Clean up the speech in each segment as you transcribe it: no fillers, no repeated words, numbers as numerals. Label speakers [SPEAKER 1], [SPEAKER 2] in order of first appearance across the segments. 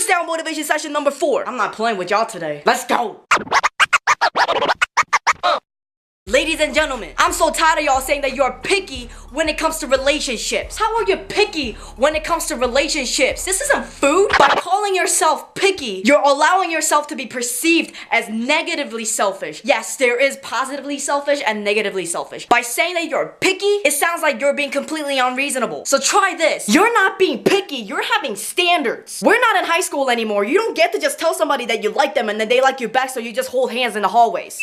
[SPEAKER 1] Freestyle motivation session number 4. I'm not playing with y'all today. Let's go. Ladies and gentlemen, I'm so tired of y'all saying that you're picky when it comes to relationships. How are you picky when it comes to relationships? This isn't food. By calling yourself picky, you're allowing yourself to be perceived as negatively selfish. Yes, there is positively selfish and negatively selfish. By saying that you're picky, it sounds like you're being completely unreasonable. So try this. You're not being picky, you're having standards. We're not in high school anymore. You don't get to just tell somebody that you like them and then they like you back, so you just hold hands in the hallways.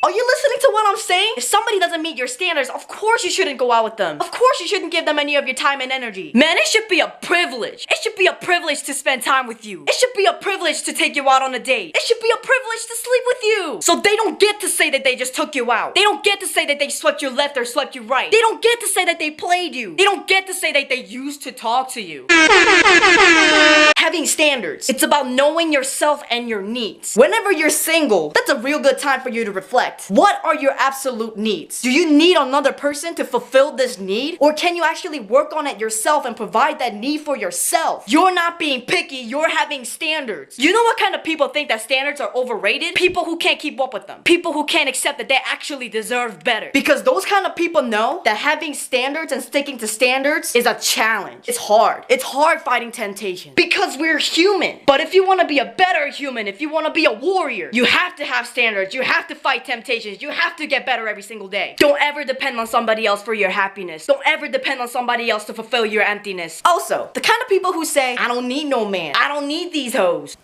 [SPEAKER 1] Are you listening to what I'm saying? If somebody doesn't meet your standards, of course you shouldn't go out with them. Of course you shouldn't give them any of your time and energy. Man, it should be a privilege. It should be a privilege to spend time with you. It should be a privilege to take you out on a date. It should be a privilege to sleep with you. So they don't get to say that they just took you out. They don't get to say that they swept you left or swept you right. They don't get to say that they played you. They don't get to say that they used to talk to you. Having standards. It's about knowing yourself and your needs. Whenever you're single, that's a real good time for you to reflect. What are your absolute needs? Do you need another person to fulfill this need? Or can you actually work on it yourself and provide that need for yourself? You're not being picky, you're having standards. You know what kind of people think that standards are overrated? People who can't keep up with them. People who can't accept that they actually deserve better. Because those kind of people know that having standards and sticking to standards is a challenge. It's hard. It's hard fighting temptation. Because we're human. But if you want to be a better human, if you want to be a warrior, you have to have standards. You have to fight temptations. You have to get better every single day. Don't ever depend on somebody else for your happiness. Don't ever depend on somebody else to fulfill your emptiness. Also, the kind of people who say, I don't need no man. I don't need these hoes.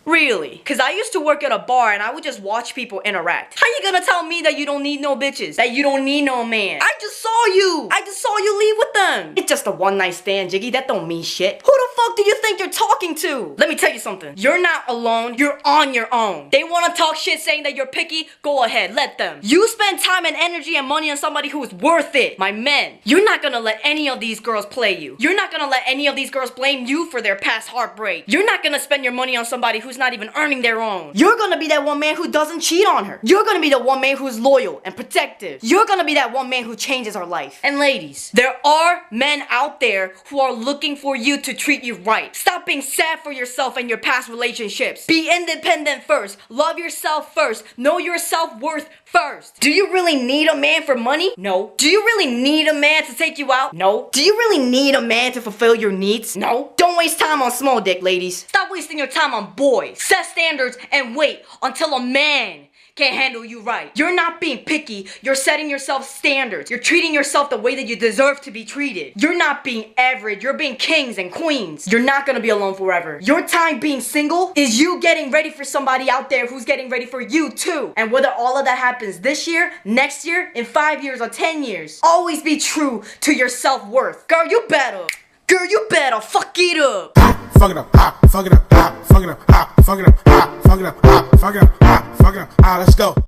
[SPEAKER 1] Really? Cause I used to work at a bar and I would just watch people interact. How you gonna tell me that you don't need no bitches? That you don't need no man? I just saw you! I just saw you leave with them! It's just a one night stand, Jiggy. That don't mean shit. Who the fuck do you think you're talking to? Let me tell you something. You're not alone. You're on your own. They wanna talk shit saying that you're picky? Go ahead, let them. You spend time and energy and money on somebody who is worth it. My men, you're not gonna let any of these girls play you. You're not gonna let any of these girls blame you for their past heartbreak. You're not gonna spend your money on somebody who's not even earning their own. You're gonna be that one man who doesn't cheat on her. You're gonna be the one man who's loyal and protective. You're gonna be that one man who changes her life. And ladies, there are men out there who are looking for you to treat you right. Stop being sad for yourself and your past relationships. Be independent first. Love yourself first. Know your self-worth first. Do you really need a man for money? No. Do you really need a man to take you out? No. Do you really need a man to fulfill your needs? No. Don't waste time on small dick, ladies. Stop wasting your time on boys. Set standards and wait until a man can't handle you right. You're not being picky. You're setting yourself standards. You're treating yourself the way that you deserve to be treated. You're not being average. You're being kings and queens. You're not gonna be alone forever. Your time being single is you getting ready for somebody out there who's getting ready for you too. And whether all of that happens this year, next year, in 5 years, or 10 years, always be true to your self-worth. Girl, you better. Girl, you better fuck it up.
[SPEAKER 2] Fuck it up, fuck it up, fuck it up, fuck it up, fuck it up, fuck it up, fuck it up, let's go.